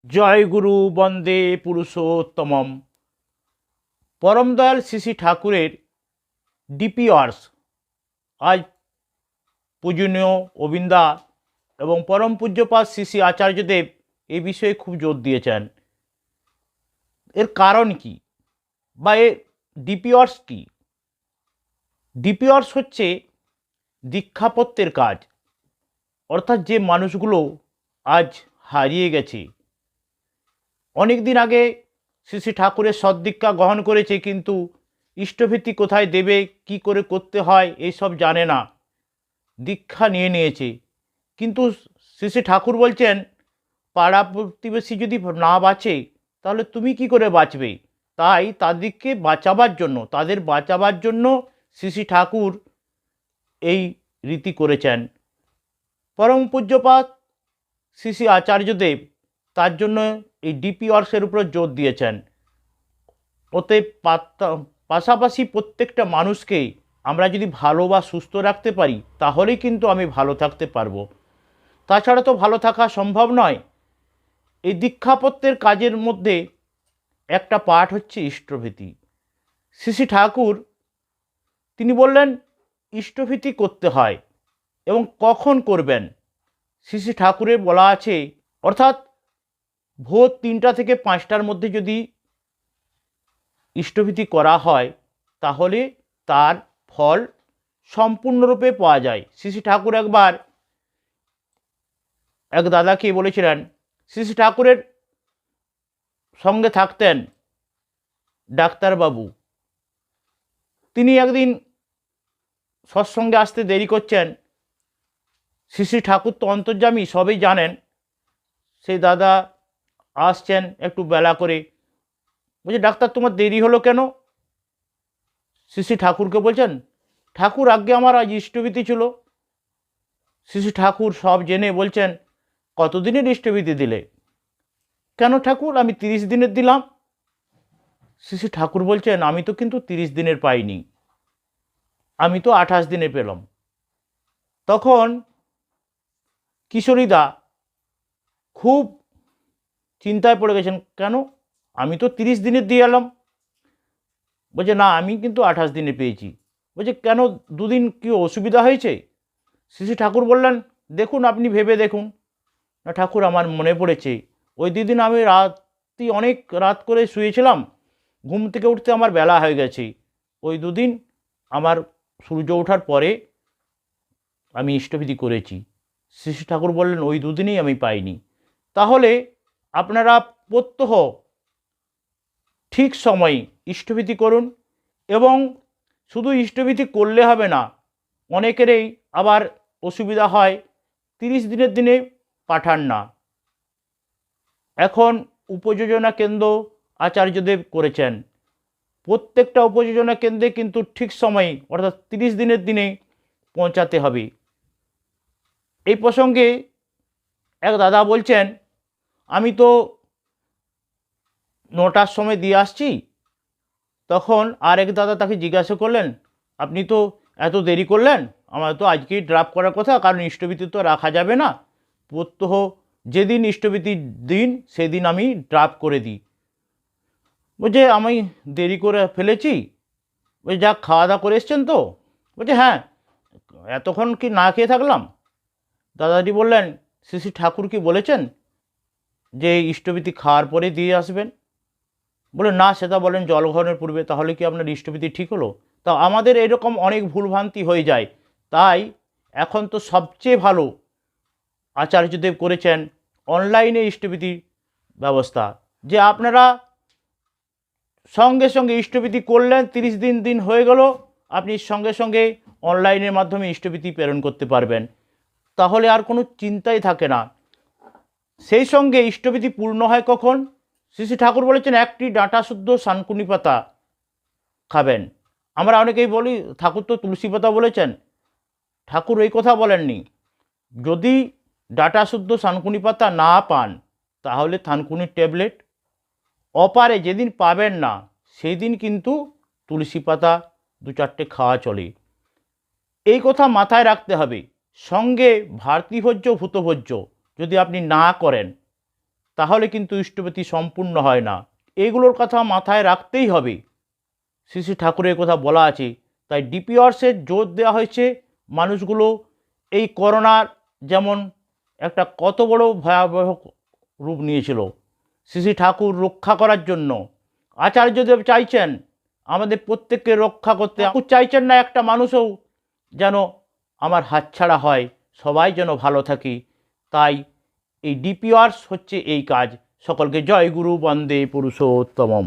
জয় গুরু বন্দে পুরুষোত্তমম। পরম দয়াল শ্রী শ্রী ঠাকুরের DP hours আজ পূজনীয় অবিন্দা এবং পরম পূজ্যপাদ শ্রী শ্রী আচার্যদেব এই বিষয়ে খুব জোর দিয়েছেন। এর কারণ কি বা এর ডিপি আওয়ার্স কি? ডিপি আওয়ার্স হচ্ছে দীক্ষাপত্যের কাজ, অর্থাৎ যে মানুষগুলো আজ হারিয়ে গেছে, অনেক দিন আগে শ্রী শ্রী ঠাকুরের সদ্দীক্ষা গ্রহণ করেছে, কিন্তু ইষ্টভীতি কোথায় দেবে, কি করে করতে হয় এইসব জানে না, দীক্ষা নিয়ে নিয়েছে। কিন্তু শ্রী শ্রী ঠাকুর বলছেন, পাড়া প্রতিবেশী যদি না বাঁচে তাহলে তুমি কি করে বাঁচবে? তাই তাদেরকে বাঁচাবার জন্য, তাদের বাঁচাবার জন্য শ্রী শ্রী ঠাকুর এই রীতি করেছেন। পরম পূজ্যপাদ শ্রী শ্রী আচার্যদেব তার জন্য এই ডিপি আওয়ার্সের উপর জোর দিয়েছেন। ওতে পাশাপাশি প্রত্যেকটা মানুষকে আমরা যদি ভালো বা সুস্থ রাখতে পারি তাহলেই কিন্তু আমি ভালো থাকতে পারবো, তাছাড়া তো ভালো থাকা সম্ভব নয়। এই দীক্ষাপত্যের কাজের মধ্যে একটা পাঠ হচ্ছে ইষ্টভীতি। শ্রী শ্রী ঠাকুর তিনি বললেন ইষ্টভীতি করতে হয় এবং কখন করবেন। শ্রী শ্রী ঠাকুরের বলা আছে, অর্থাৎ ভোর 3টা থেকে 5টার মধ্যে যদি ইষ্টভীতি করা হয় তাহলে তার ফল সম্পূর্ণরূপে পাওয়া যায়। শ্রী শ্রী ঠাকুর একবার এক দাদাকে বলেছিলেন, শ্রী শ্রী ঠাকুরের সঙ্গে থাকতেন ডাক্তারবাবু, তিনি একদিন সৎসঙ্গে আসতে দেরি করছেন। শ্রী শ্রী ঠাকুর তো অন্তর্যামী, সবই জানেন। সেই দাদা আসছেন একটু বেলা করে, বলছে, ডাক্তার তোমার দেরি হলো কেন? শ্রী শ্রী ঠাকুরকে বলছেন, ঠাকুর আজ্ঞে আমার আজ ইষ্টভীতি ছিল। শ্রী শ্রী ঠাকুর সব জেনে বলছেন, কতদিনের ইষ্টভীতি দিলে? কেন ঠাকুর, আমি 30 দিনের দিলাম। শ্রী শ্রী ঠাকুর বলছেন, আমি তো কিন্তু 30 দিনের পাইনি, আমি তো 28 দিনে পেলাম। তখন কিশোরীদা খুব চিন্তায় পড়ে গেছেন, কেন, আমি তো 30 দিনের দিয়ে এলাম। বলছে, না, আমি কিন্তু 28 দিনে পেয়েছি। বলছে, কেন, দুদিন কি অসুবিধা হয়েছে? শ্রী শ্রী ঠাকুর বললেন, দেখুন, আপনি ভেবে দেখুন। না ঠাকুর, আমার মনে পড়েছে ওই দুদিন আমি অনেক রাত করে শুয়েছিলাম, ঘুম থেকে উঠতে আমার বেলা হয়ে গেছে। ওই দুদিন আমার সূর্য ওঠার পরে আমি ইষ্টভীতি করেছি। শ্রী শ্রী ঠাকুর বললেন, ওই দুদিনেই আমি পাইনি। তাহলে আপনারা প্রত্যহ ঠিক সময়ে ইষ্টভীতি করুন। এবং শুধু ইষ্টভীতি করলে হবে না, অনেকেরই আবার অসুবিধা হয়, 30 দিনের দিনে পাঠান না। এখন উপযোজনা কেন্দ্র আচার্যদেব করেছেন, প্রত্যেকটা উপযোজনা কেন্দ্রে কিন্তু ঠিক সময়ে অর্থাৎ 30 দিনের দিনে পৌঁছাতে হবে। এই প্রসঙ্গে এক দাদা বলছেন, আমি তো 9টার সময় দিয়ে আসছি। তখন আর এক দাদা তাকে জিজ্ঞাসা করলেন, আপনি তো এত দেরি করলেন, আমার তো আজকেই ড্রাফট করার কথা, কারণ ইষ্টভীতি তো রাখা যাবে না, প্রত্যহ যেদিন ইষ্টভীতির দিন সেদিন আমি ড্রাফট করে দিই। বলছে, আমি দেরি করে ফেলেছি। বলছে, যাক, খাওয়া দাওয়া করে এসছেন তো? বলছে, হ্যাঁ, এতক্ষণ কি না খেয়ে থাকলাম? দাদাজি বললেন, শ্রী শ্রী ঠাকুর কি বলেছেন যে ইষ্টভীতি খাওয়ার পরে দিয়ে আসবেন? বলে, না, সেটা বলেন জল গ্রহণের পূর্বে। তাহলে কি আপনার ইষ্টভীতি ঠিক হলো? তা আমাদের এরকম অনেক ভুলভ্রান্তি হয়ে যায়। তাই এখন তো সবচেয়ে ভালো আচার্যদেব করেছেন অনলাইনে ইষ্টভীতির ব্যবস্থা, যে আপনারা সঙ্গে সঙ্গে ইষ্টভীতি করলেন, 30 দিন হয়ে গেল, আপনি সঙ্গে সঙ্গে অনলাইনের মাধ্যমে ইষ্টভীতি প্রেরণ করতে পারবেন। তাহলে আর কোনো চিন্তাই থাকে না। সেই সঙ্গে ইষ্টভীতি পূর্ণ হয় কখন? শ্রী শ্রী ঠাকুর বলেছেন, একটি ডাঁটা শুদ্ধ শানকুনি পাতা খাবেন। আমরা অনেকেই বলি, ঠাকুর তো তুলসী পাতা বলেছেন। ঠাকুর এই কথা বলেননি। যদি ডাঁটা শুদ্ধ শানকুনি পাতা না পান তাহলে থানকুনির ট্যাবলেট, অপারে যেদিন পাবেন না সেই দিন কিন্তু তুলসী পাতা 2-4টে খাওয়া চলে। এই কথা মাথায় রাখতে হবে। সঙ্গে ভাতৃভোজ্য ভূতভোজ্য যদি আপনি না করেন তাহলে কিন্তু ইষ্টপ্রীতি সম্পূর্ণ হয় না। এইগুলোর কথা মাথায় রাখতেই হবে। শ্রী শ্রী ঠাকুরের কথা বলা আছে, তাই ডিপিওয়ার্সের জোর দেওয়া হয়েছে। মানুষগুলো এই করোনার যেমন একটা কত বড় ভয়াবহ রূপ নিয়েছিল, শ্রী শ্রী ঠাকুর রক্ষা করার জন্য আচার্যদেব চাইছেন আমাদের প্রত্যেককে রক্ষা করতে। ঠাকুর চাইছেন না একটা মানুষও যেন আমার হাতছাড়া হয়, সবাই যেন ভালো থাকি। তাই এই ডিপিওয়ার্স হচ্ছে এই কাজ। সকলকে জয় গুরু, বন্দে পুরুষোত্তমম।